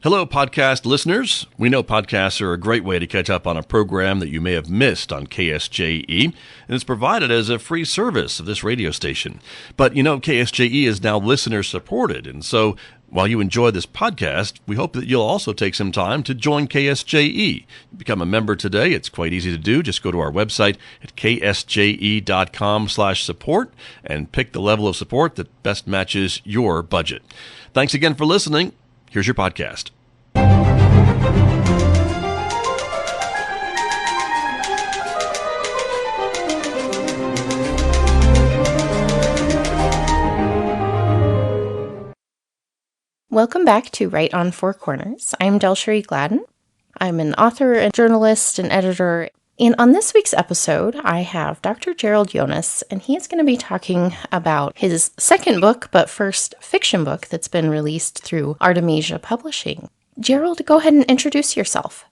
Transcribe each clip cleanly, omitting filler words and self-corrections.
Hello, podcast listeners. We know podcasts are a great way to catch up on a program that you may have missed on KSJE, and it's provided as a free service of this radio station. But KSJE is now listener-supported, and so while you enjoy this podcast, we hope that you'll also take some time to join KSJE. Become a member today. It's quite easy to do. Just go to our website at ksje.com/support and pick the level of support that best matches your budget. Thanks again for listening. Here's your podcast. Welcome back to Right on Four Corners. I'm DelSheree Gladden. I'm an author, a journalist, an editor. And on this week's episode, I have Dr. Gerold Yonas, and he is going to be talking about his second book, but first fiction book that's been released through Artemisia Publishing. Gerold, go ahead and introduce yourself.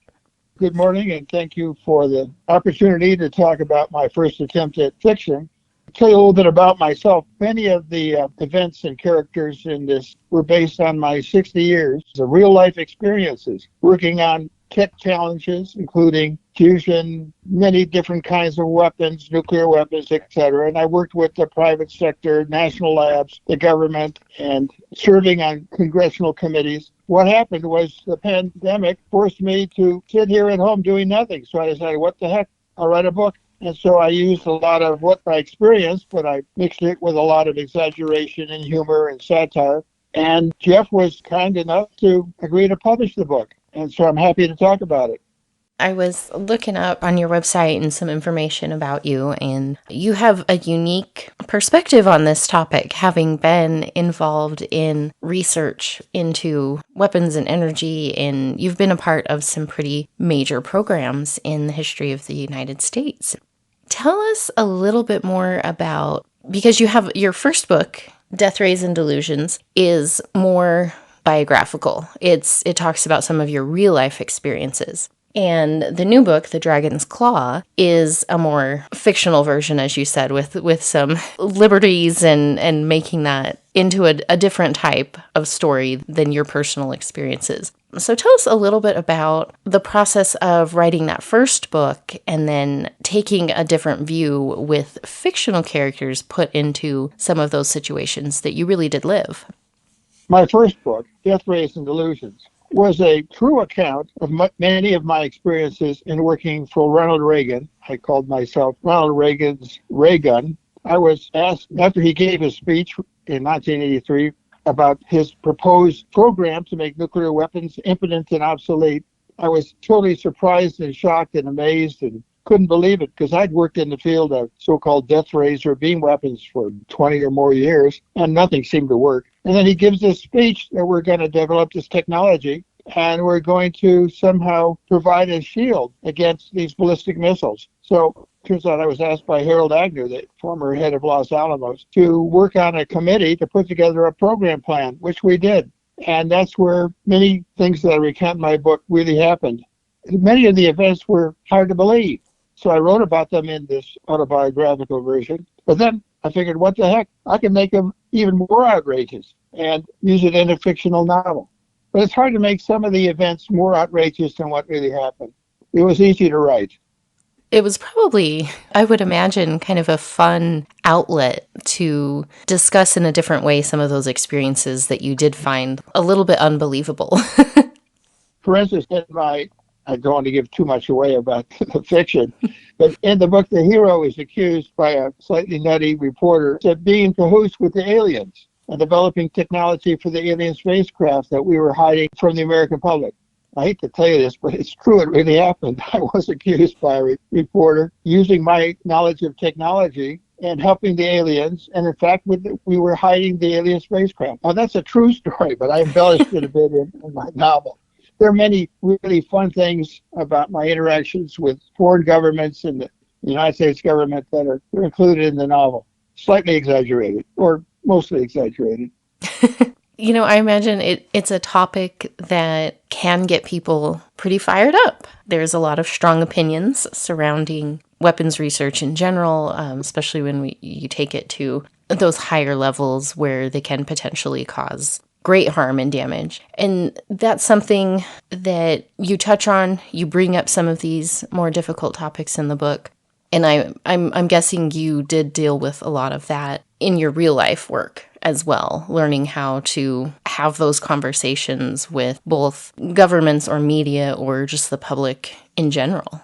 Good morning, and thank you for the opportunity to talk about my first attempt at fiction. I'll tell you a little bit about myself. Many of the events and characters in this were based on my 60 years of real-life experiences, working on tech challenges, including fusion, many different kinds of weapons, nuclear weapons, etc. And I worked with the private sector, national labs, the government, and serving on congressional committees. What happened was the pandemic forced me to sit here at home doing nothing. So I decided, what the heck, I'll write a book. And so I used a lot of what I experienced, but I mixed it with a lot of exaggeration and humor and satire. And Jeff was kind enough to agree to publish the book. And so I'm happy to talk about it. I was looking up on your website and some information about you, and you have a unique perspective on this topic, having been involved in research into weapons and energy, and you've been a part of some pretty major programs in the history of the United States. Tell us a little bit more about, because you have your first book, Death Rays and Delusions, is more biographical. It talks about some of your real life experiences. And the new book, The Dragon's Claw, is a more fictional version, as you said, with some liberties and making that into a different type of story than your personal experiences. So tell us a little bit about the process of writing that first book and then taking a different view with fictional characters put into some of those situations that you really did live. My first book, Death Rays and Delusions, was a true account of many of my experiences in working for Ronald Reagan. I called myself Ronald Reagan's ray gun. I was asked, after he gave his speech in 1983, about his proposed program to make nuclear weapons impotent and obsolete. I was totally surprised and shocked and amazed and couldn't believe it, because I'd worked in the field of so-called death rays or beam weapons for 20 or more years, and nothing seemed to work. And then he gives this speech that we're going to develop this technology, and we're going to somehow provide a shield against these ballistic missiles. So it turns out I was asked by Harold Agnew, the former head of Los Alamos, to work on a committee to put together a program plan, which we did. And that's where many things that I recount in my book really happened. Many of the events were hard to believe. So I wrote about them in this autobiographical version. But then I figured, what the heck? I can make them even more outrageous and use it in a fictional novel. But it's hard to make some of the events more outrageous than what really happened. It was easy to write. It was probably, I would imagine, kind of a fun outlet to discuss in a different way some of those experiences that you did find a little bit unbelievable. For instance, I don't want to give too much away about the fiction, but in the book, the hero is accused by a slightly nutty reporter of being in cahoots with the aliens and developing technology for the alien spacecraft that we were hiding from the American public. I hate to tell you this, but it's true, it really happened. I was accused by a reporter using my knowledge of technology and helping the aliens, and in fact, we were hiding the alien spacecraft. Now, that's a true story, but I embellished it a bit in my novel. There are many really fun things about my interactions with foreign governments and the United States government that are included in the novel. Slightly exaggerated, or mostly exaggerated. I imagine it's a topic that can get people pretty fired up. There's a lot of strong opinions surrounding weapons research in general, especially when you take it to those higher levels where they can potentially cause great harm and damage. And that's something that you touch on. You bring up some of these more difficult topics in the book. And I'm guessing you did deal with a lot of that in your real life work as well, learning how to have those conversations with both governments or media or just the public in general.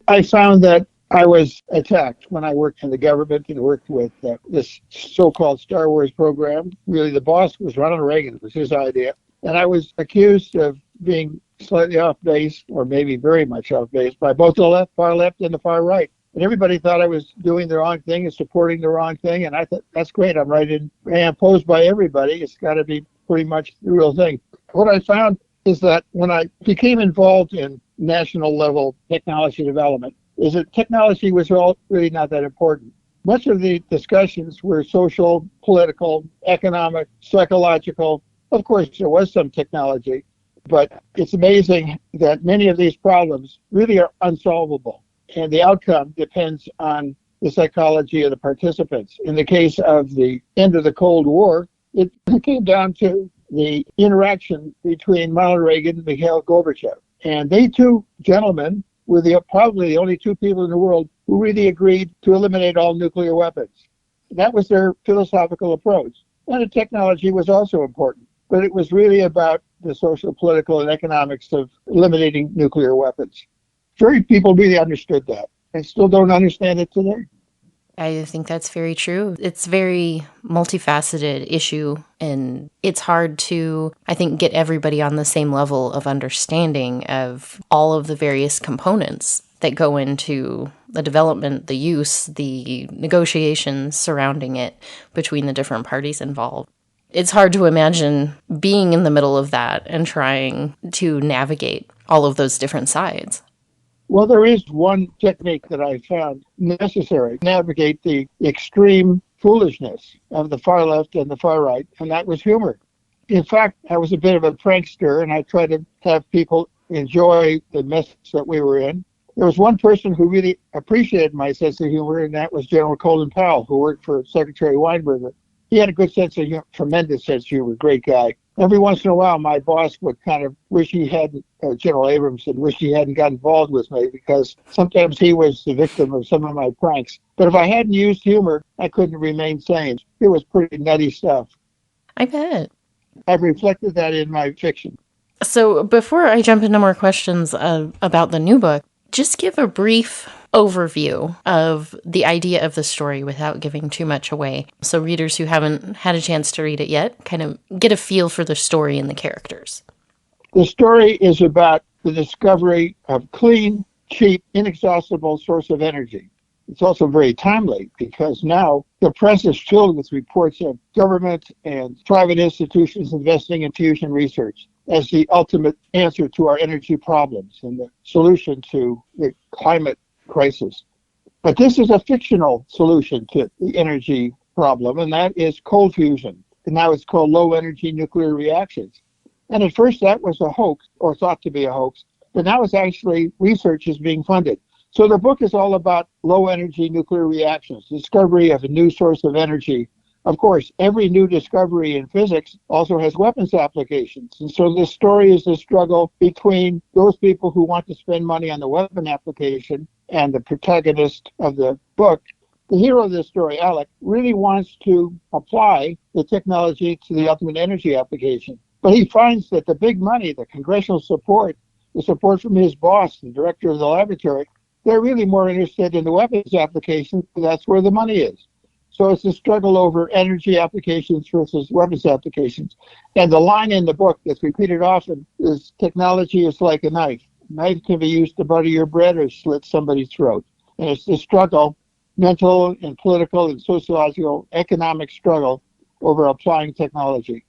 I found that I was attacked when I worked in the government and worked with this so-called Star Wars program. Really, the boss was Ronald Reagan. It was his idea. And I was accused of being slightly off base, or maybe very much off base, by both the far left and the far right. And everybody thought I was doing the wrong thing and supporting the wrong thing. And I thought, that's great. I'm right in. I am opposed by everybody. It's got to be pretty much the real thing. What I found is that when I became involved in national level technology development, is that technology was really not that important. Much of the discussions were social, political, economic, psychological. Of course, there was some technology, but it's amazing that many of these problems really are unsolvable. And the outcome depends on the psychology of the participants. In the case of the end of the Cold War, it came down to the interaction between Ronald Reagan and Mikhail Gorbachev. And they two gentlemen were probably the only two people in the world who really agreed to eliminate all nuclear weapons. That was their philosophical approach. And the technology was also important, but it was really about the social, political, and economics of eliminating nuclear weapons. Very people really understood that and still don't understand it today. I think that's very true. It's a very multifaceted issue, and it's hard to, I think, get everybody on the same level of understanding of all of the various components that go into the development, the use, the negotiations surrounding it between the different parties involved. It's hard to imagine being in the middle of that and trying to navigate all of those different sides. Well, there is one technique that I found necessary to navigate the extreme foolishness of the far left and the far right, and that was humor. In fact, I was a bit of a prankster, and I tried to have people enjoy the mess that we were in. There was one person who really appreciated my sense of humor, and that was General Colin Powell, who worked for Secretary Weinberger. He had a good sense of humor, tremendous sense of humor, great guy. Every once in a while, my boss would kind of wish he hadn't, General Abrams would wish he hadn't got involved with me, because sometimes he was the victim of some of my pranks. But if I hadn't used humor, I couldn't remain sane. It was pretty nutty stuff. I bet. I've reflected that in my fiction. So before I jump into more questions about the new book, just give a brief overview of the idea of the story without giving too much away, so readers who haven't had a chance to read it yet kind of get a feel for the story and the characters. The story is about the discovery of clean, cheap, inexhaustible source of energy. It's also very timely because now the press is filled with reports of government and private institutions investing in fusion research as the ultimate answer to our energy problems and the solution to the climate crisis. But this is a fictional solution to the energy problem, and that is cold fusion. And now it's called low energy nuclear reactions. And at first that was a hoax, or thought to be a hoax, but now it's actually research is being funded. So the book is all about low energy nuclear reactions, discovery of a new source of energy. Of course, every new discovery in physics also has weapons applications. And so this story is the struggle between those people who want to spend money on the weapon application and the protagonist of the book. The hero of this story, Alec, really wants to apply the technology to the ultimate energy application. But he finds that the big money, the congressional support, the support from his boss, the director of the laboratory, they're really more interested in the weapons application. That's where the money is. So it's a struggle over energy applications versus weapons applications. And the line in the book that's repeated often is technology is like a knife. A knife can be used to butter your bread or slit somebody's throat. And it's the struggle, mental and political and sociological, economic struggle over applying technology.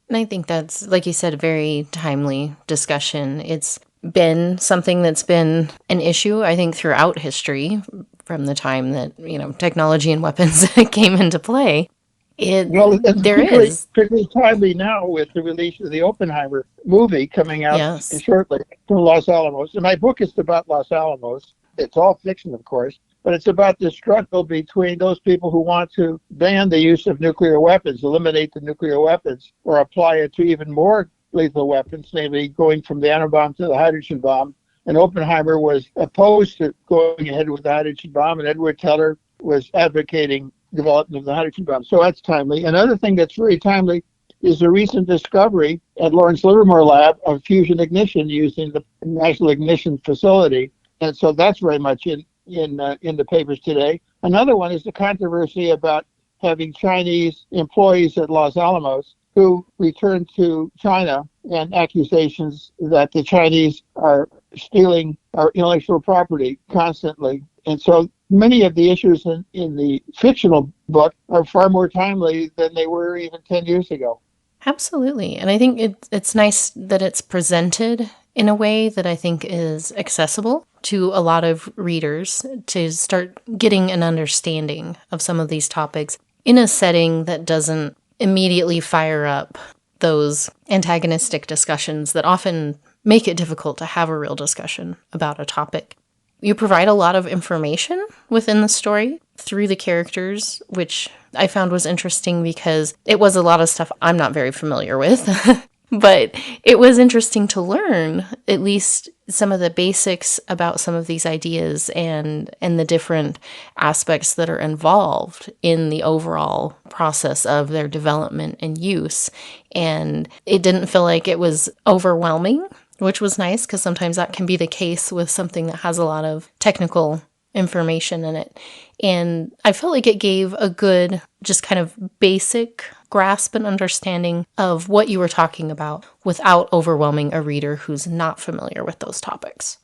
And I think that's, like you said, a very timely discussion. It's been something that's been an issue, I think, throughout history from the time that, technology and weapons came into play. It's particularly timely now with the release of the Oppenheimer movie coming out shortly from Los Alamos. And my book is about Los Alamos. It's all fiction, of course. but it's about the struggle between those people who want to ban the use of nuclear weapons, eliminate the nuclear weapons, or apply it to even more lethal weapons, namely going from the atom bomb to the hydrogen bomb. And Oppenheimer was opposed to going ahead with the hydrogen bomb, and Edward Teller was advocating development of the hydrogen bomb. So that's timely. Another thing that's very timely is the recent discovery at Lawrence Livermore Lab of fusion ignition using the National Ignition Facility. And so that's very much in the papers today. Another one is the controversy about having Chinese employees at Los Alamos who returned to China, and accusations that the Chinese are stealing our intellectual property constantly. And so many of the issues in the fictional book are far more timely than they were even 10 years ago. Absolutely. And I think it's nice that it's presented in a way that I think is accessible to a lot of readers to start getting an understanding of some of these topics in a setting that doesn't immediately fire up those antagonistic discussions that often make it difficult to have a real discussion about a topic. You provide a lot of information within the story through the characters, which I found was interesting because it was a lot of stuff I'm not very familiar with. But it was interesting to learn at least some of the basics about some of these ideas and the different aspects that are involved in the overall process of their development and use. And it didn't feel like it was overwhelming, which was nice because sometimes that can be the case with something that has a lot of technical information in it. And I felt like it gave a good, just kind of basic grasp and understanding of what you were talking about without overwhelming a reader who's not familiar with those topics.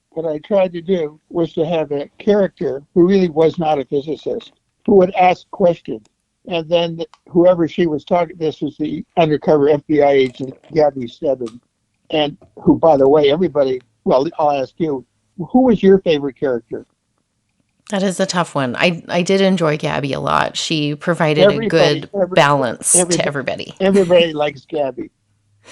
What I tried to do was to have a character who really was not a physicist, who would ask questions. And then whoever she was talking, this was the undercover FBI agent, Gabby Stebbins, and who, by the way, everybody, well, I'll ask you, who was your favorite character? That is a tough one. I did enjoy Gabby a lot. She provided a good balance to everybody. Everybody likes Gabby.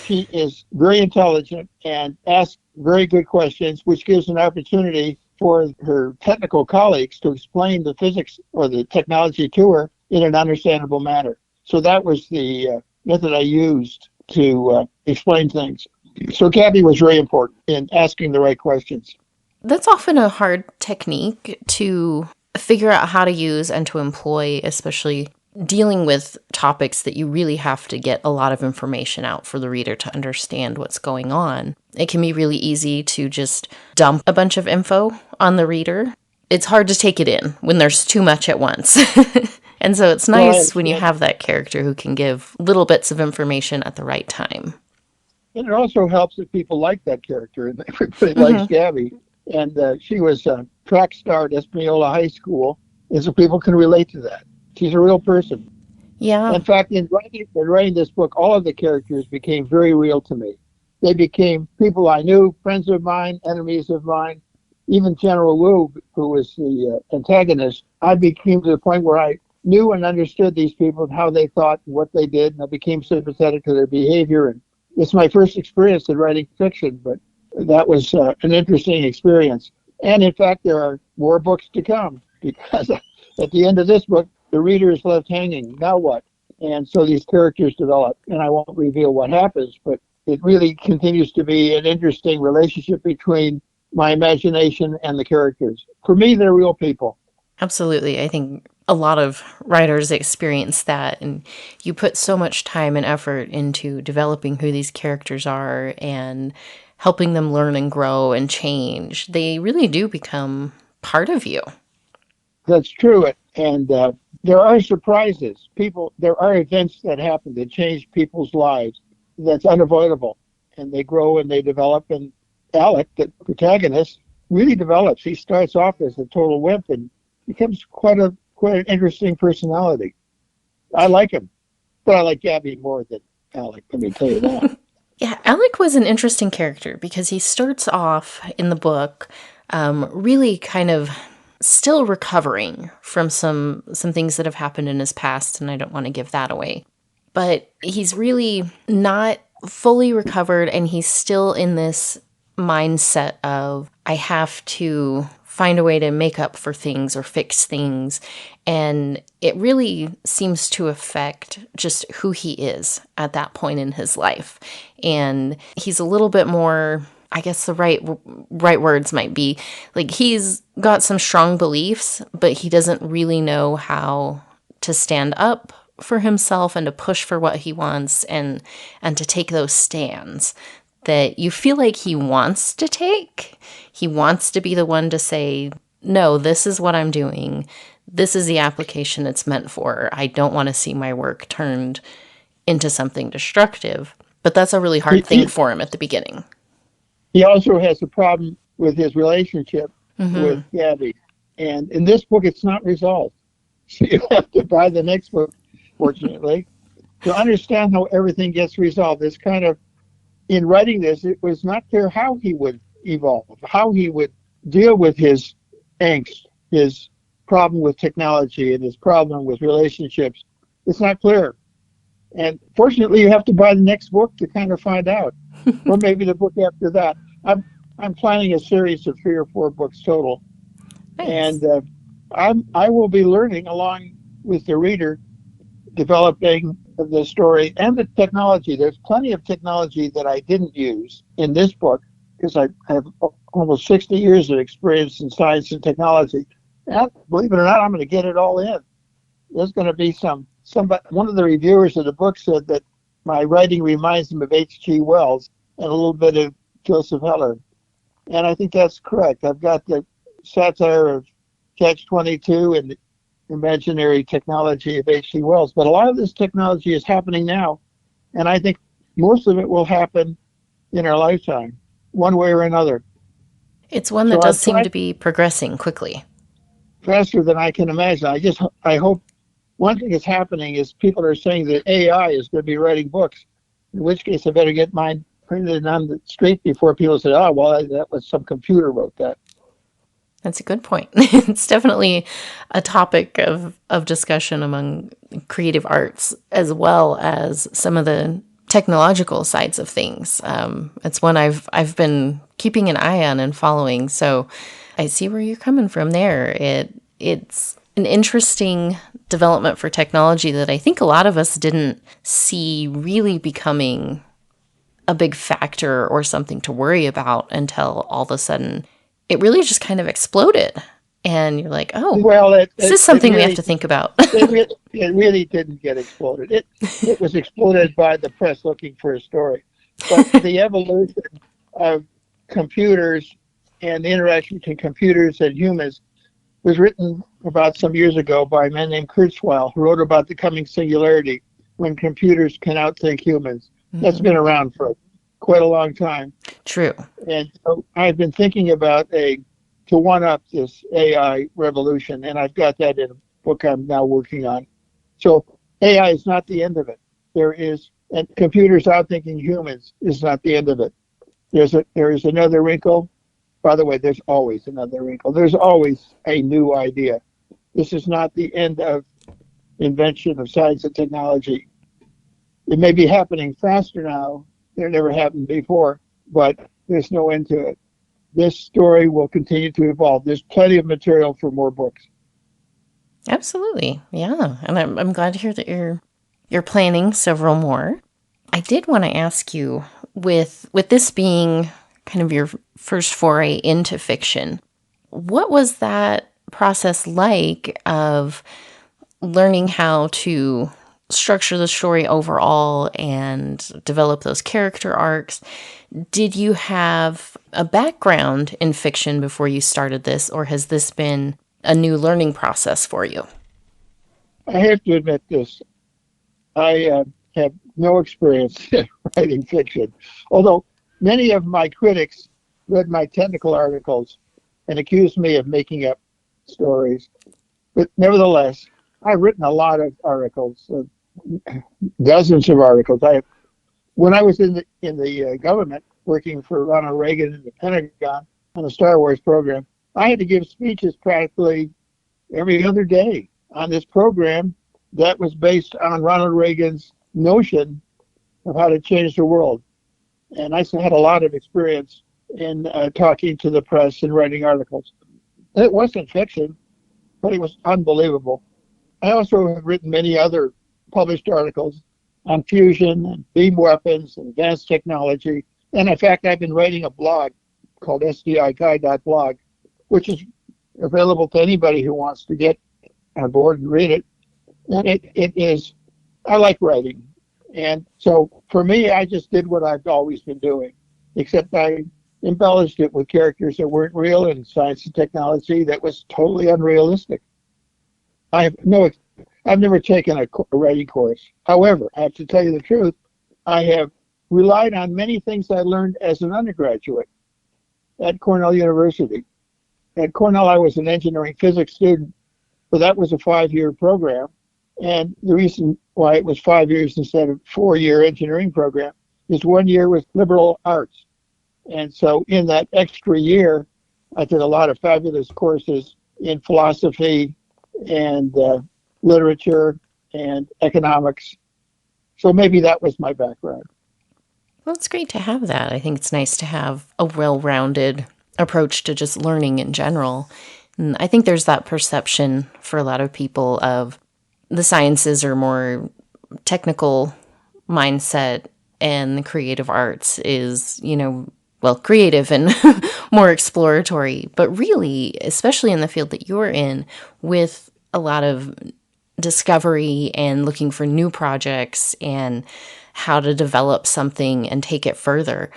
She is very intelligent and asks very good questions, which gives an opportunity for her technical colleagues to explain the physics or the technology to her in an understandable manner. So that was the method I used to explain things. So Gabby was very important in asking the right questions. That's often a hard technique to figure out how to use and to employ, especially dealing with topics that you really have to get a lot of information out for the reader to understand what's going on. It can be really easy to just dump a bunch of info on the reader. It's hard to take it in when there's too much at once. And so it's nice when you have that character who can give little bits of information at the right time. And it also helps that people like that character, and everybody likes Gabby. And she was a track star at Espanola High School, and so people can relate to that. She's a real person. Yeah. In fact, in writing this book, all of the characters became very real to me. They became people I knew, friends of mine, enemies of mine. Even General Wu, who was the antagonist, I became to the point where I knew and understood these people and how they thought, what they did, and I became sympathetic to their behavior. And it's my first experience in writing fiction, but that was an interesting experience. And in fact, there are more books to come, because at the end of this book, the reader is left hanging. Now what? And so these characters develop, and I won't reveal what happens, but it really continues to be an interesting relationship between my imagination and the characters. For me, they're real people. Absolutely. I think a lot of writers experience that, and you put so much time and effort into developing who these characters are and helping them learn and grow and change. They really do become part of you. That's true. And there are surprises. There are events that happen that change people's lives. That's unavoidable. And they grow and they develop. And Alec, the protagonist, really develops. He starts off as a total wimp and becomes quite an interesting personality. I like him. But I like Gabby more than Alec, let me tell you that. Yeah, Alec was an interesting character because he starts off in the book really kind of still recovering from some things that have happened in his past, and I don't want to give that away. But he's really not fully recovered, and he's still in this mindset of, I have to find a way to make up for things or fix things. And it really seems to affect just who he is at that point in his life. And he's a little bit more, I guess the right words might be, like he's got some strong beliefs, but he doesn't really know how to stand up for himself and to push for what he wants and to take those stands that you feel like he wants to take. He wants to be the one to say, no, this is what I'm doing. This is the application it's meant for. I don't want to see my work turned into something destructive. But that's a really hard thing for him at the beginning. He also has a problem with his relationship with Gabby. And in this book, it's not resolved. So you have to buy the next book, fortunately, to understand how everything gets resolved. It's kind of, in writing this, it was not clear how he would evolve, how he would deal with his angst, his problem with technology, and his problem with relationships. It's not clear. And fortunately, you have to buy the next book to kind of find out, or maybe the book after that. I'm planning a series of 3 or 4 books total, nice. And I will be learning along with the reader, developing the story and the technology. There's plenty of technology that I didn't use in this book because I have almost 60 years of experience in science and technology. And believe it or not, I'm going to get it all in. There's going to be one of the reviewers of the book said that my writing reminds him of H.G. Wells and a little bit of Joseph Heller. And I think that's correct. I've got the satire of Catch-22 and the imaginary technology of H.G. Wells. But a lot of this technology is happening now, and I think most of it will happen in our lifetime, one way or another. It's one that does seem to be progressing quickly. Faster than I can imagine. I hope one thing that's happening is people are saying that AI is going to be writing books, in which case I better get mine printed on the street before people say, oh, well, that was some computer wrote that. That's a good point. It's definitely a topic of discussion among creative arts, as well as some of the technological sides of things. It's one I've been keeping an eye on and following. So I see where you're coming from there. It's an interesting development for technology that I think a lot of us didn't see really becoming a big factor or something to worry about until all of a sudden it really just kind of exploded. And you're like, oh, well, this is something we have to think about. it really didn't get exploded. It was exploded by the press looking for a story. But the evolution of computers and the interaction between computers and humans was written about some years ago by a man named Kurzweil, who wrote about the coming singularity, when computers can outthink humans. Mm-hmm. That's been around for quite a long time. True. And so I've been thinking about to one-up this AI revolution, and I've got that in a book I'm now working on. So AI is not the end of it. And computers outthinking humans is not the end of it. There is another wrinkle. By the way, there's always another wrinkle. There's always a new idea. This is not the end of invention of science and technology. It may be happening faster now than it never happened before, but there's no end to it. This story will continue to evolve. There's plenty of material for more books. Absolutely, yeah. And I'm glad to hear that you're planning several more. I did want to ask you, with this being kind of your first foray into fiction, what was that process like of learning how to structure the story overall and develop those character arcs? Did you have a background in fiction before you started this, or has this been a new learning process for you? I have to admit this. I have no experience in writing fiction, although many of my critics read my technical articles and accused me of making up stories. But nevertheless, I've written a lot of articles, dozens of articles. When I was in the government working for Ronald Reagan in the Pentagon on a Star Wars program, I had to give speeches practically every other day on this program that was based on Ronald Reagan's notion of how to change the world. And I had a lot of experience in talking to the press and writing articles. It wasn't fiction, but it was unbelievable. I also have written many other published articles on fusion and beam weapons and advanced technology. And in fact, I've been writing a blog called sdiguy.blog, which is available to anybody who wants to get on board and read it. And it is, I like writing. And so for me, I just did what I've always been doing, except I embellished it with characters that weren't real and science and technology that was totally unrealistic. I've never taken a writing course. However, I have to tell you the truth, I have relied on many things I learned as an undergraduate at Cornell University. At Cornell, I was an engineering physics student, but that was a 5-year program. And the reason why it was 5 years instead of 4-year engineering program is 1 year was liberal arts. And so in that extra year, I did a lot of fabulous courses in philosophy and literature and economics. So maybe that was my background. Well, it's great to have that. I think it's nice to have a well-rounded approach to just learning in general. And I think there's that perception for a lot of people of the sciences are more technical mindset and the creative arts is, creative and more exploratory. But really, especially in the field that you're in, with a lot of discovery and looking for new projects and how to develop something and take it further,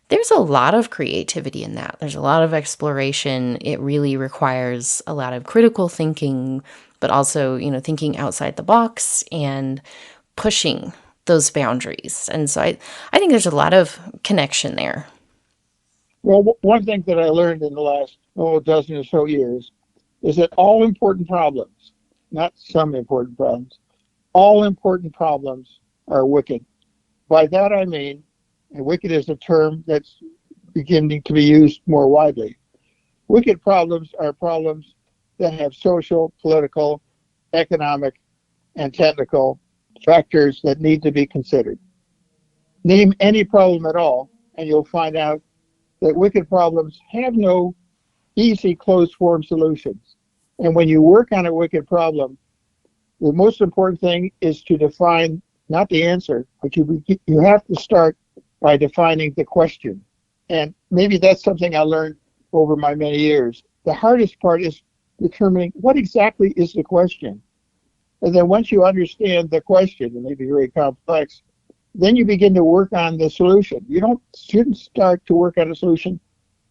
there's a lot of creativity in that. There's a lot of exploration. It really requires a lot of critical thinking, but also, thinking outside the box and pushing those boundaries. And so I think there's a lot of connection there. Well, one thing that I learned in the last, dozen or so years is that all important problems, not some important problems, all important problems are wicked. By that I mean, and wicked is a term that's beginning to be used more widely. Wicked problems are problems that have social, political, economic, and technical factors that need to be considered. Name any problem at all, and you'll find out that wicked problems have no easy closed-form solutions. And when you work on a wicked problem, the most important thing is to define not the answer, but you have to start by defining the question. And maybe that's something I learned over my many years. The hardest part is determining what exactly is the question. And then once you understand the question, it may be very complex, then you begin to work on the solution. You shouldn't start to work on a solution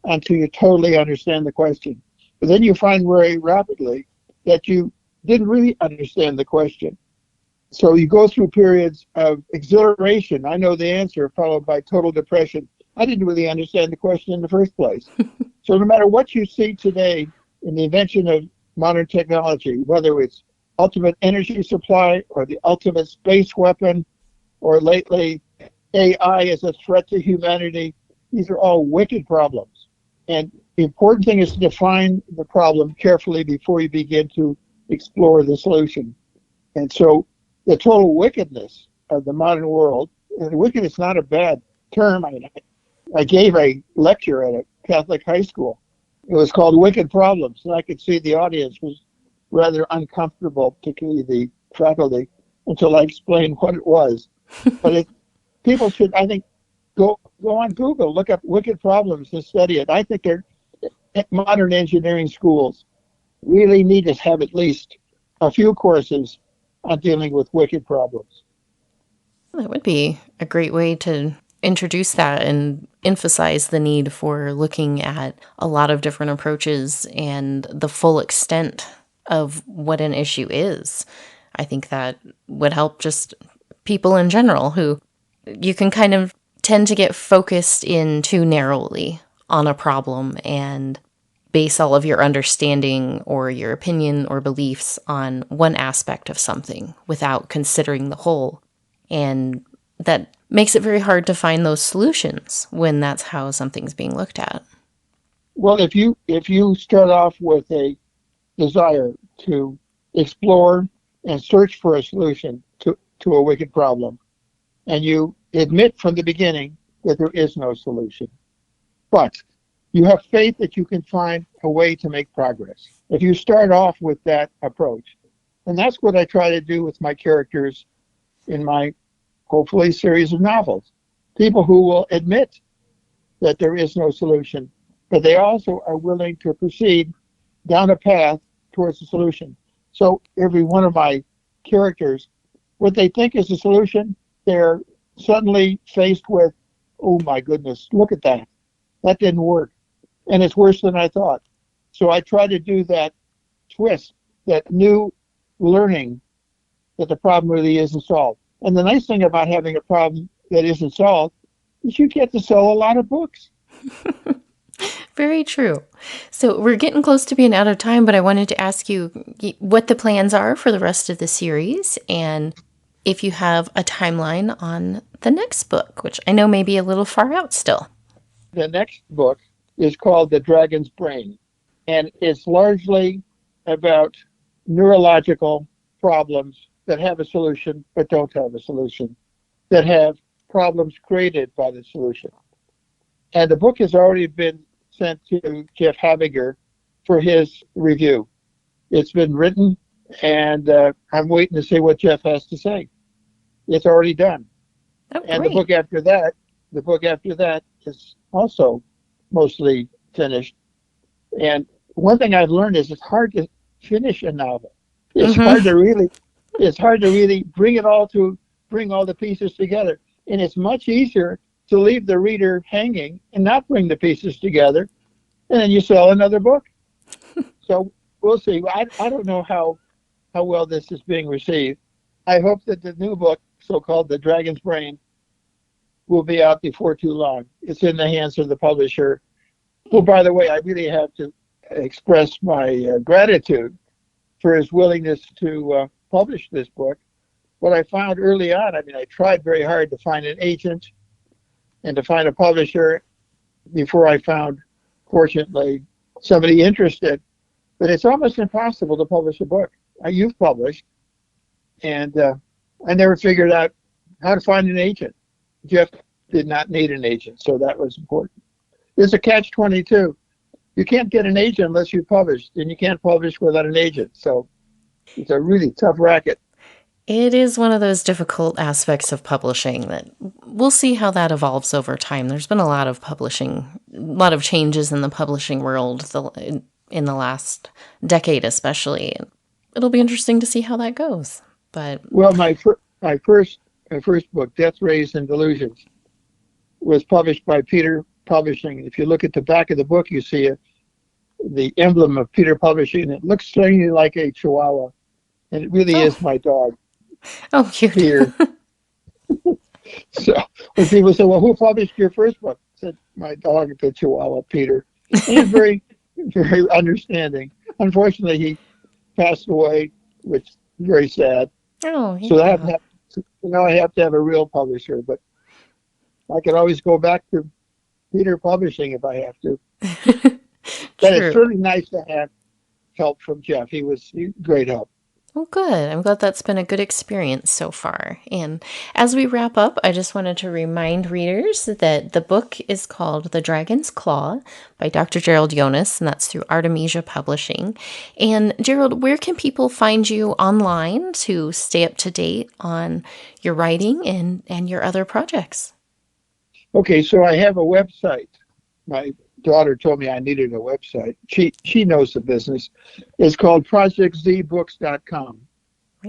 until you totally understand the question. But then you find very rapidly that you didn't really understand the question. So you go through periods of exhilaration, I know the answer, followed by total depression. I didn't really understand the question in the first place. So no matter what you see today in the invention of modern technology, whether it's ultimate energy supply or the ultimate space weapon, or lately AI as a threat to humanity, these are all wicked problems. And the important thing is to define the problem carefully before you begin to explore the solution. And so the total wickedness of the modern world, and wicked is not a bad term. I gave a lecture at a Catholic high school. It was called Wicked Problems, and I could see the audience was rather uncomfortable, particularly the faculty, until I explained what it was. But people should, I think, go on Google, look up wicked problems and study it. I think modern engineering schools really need to have at least a few courses on dealing with wicked problems. That would be a great way to introduce that and emphasize the need for looking at a lot of different approaches and the full extent of what an issue is. I think that would help just people in general who you can kind of tend to get focused in too narrowly on a problem and base all of your understanding or your opinion or beliefs on one aspect of something without considering the whole. And that makes it very hard to find those solutions when that's how something's being looked at. Well, if you start off with a desire to explore and search for a solution to a wicked problem, and you admit from the beginning that there is no solution, but you have faith that you can find a way to make progress. If you start off with that approach, and that's what I try to do with my characters in my, hopefully, series of novels. People who will admit that there is no solution, but they also are willing to proceed down a path towards a solution. So every one of my characters, what they think is a solution, they're suddenly faced with, oh my goodness, look at that. That didn't work. And it's worse than I thought. So I try to do that twist, that new learning that the problem really isn't solved. And the nice thing about having a problem that isn't solved is you get to sell a lot of books. Very true. So we're getting close to being out of time, but I wanted to ask you what the plans are for the rest of the series and if you have a timeline on the next book, which I know may be a little far out still. The next book is called The Dragon's Brain, and it's largely about neurological problems that have a solution but don't have a solution, that have problems created by the solution. And the book has already been sent to Jeff Habiger for his review. It's been written, and I'm waiting to see what Jeff has to say. It's already done. Oh, and great. the book after that is also mostly finished. And one thing I've learned is it's hard to finish a novel. It's hard to really bring all the pieces together. And it's much easier to leave the reader hanging and not bring the pieces together, and then you sell another book. So we'll see. I don't know how well this is being received. I hope that the new book, so-called The Dragon's Brain, will be out before too long. It's in the hands of the publisher, who, by the way, I really have to express my gratitude for his willingness to publish this book. What I found early on, I tried very hard to find an agent and to find a publisher before I found, fortunately, somebody interested. But it's almost impossible to publish a book. You've published, and I never figured out how to find an agent. Jeff did not need an agent, so that was important. It's a catch-22. You can't get an agent unless you publish, and you can't publish without an agent. So it's a really tough racket. It is one of those difficult aspects of publishing that we'll see how that evolves over time. There's been a lot of changes in the publishing world in the last decade, especially. It'll be interesting to see how that goes. But well, my first book, Death, Rays, and Delusions, was published by Peter Publishing. If you look at the back of the book, you see the emblem of Peter Publishing. It looks strangely like a Chihuahua, and it really is my dog. Oh, cute. Peter. So when people say, well, who published your first book? I said, my dog, the Chihuahua, Peter. He's very, very understanding. Unfortunately, he passed away, which is very sad. Oh, so I have to have a real publisher, but I can always go back to Peter Publishing if I have to. But it's really nice to have help from Jeff. He was great help. Well, good. I'm glad that's been a good experience so far. And as we wrap up, I just wanted to remind readers that the book is called The Dragon's Claw by Dr. Gerold Yonas, and that's through Artemisia Publishing. And Gerold, where can people find you online to stay up to date on your writing and your other projects? Okay, so I have a website. My daughter told me I needed a website. She knows the business. It's called projectzbooks.com,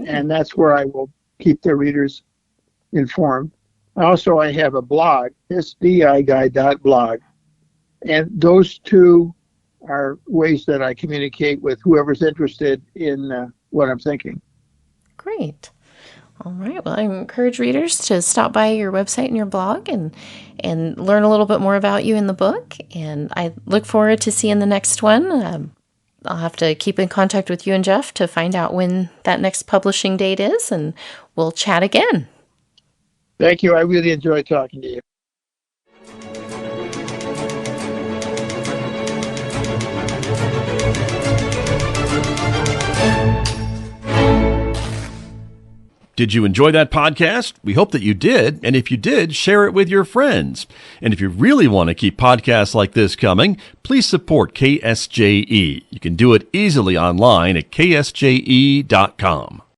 and that's where I will keep the readers informed. Also, I have a blog, sdiguy.blog, and those two are ways that I communicate with whoever's interested in what I'm thinking. Great. All right. Well, I encourage readers to stop by your website and your blog and learn a little bit more about you in the book. And I look forward to seeing the next one. I'll have to keep in contact with you and Jeff to find out when that next publishing date is, and we'll chat again. Thank you. I really enjoyed talking to you. Did you enjoy that podcast? We hope that you did. And if you did, share it with your friends. And if you really want to keep podcasts like this coming, please support KSJE. You can do it easily online at ksje.com.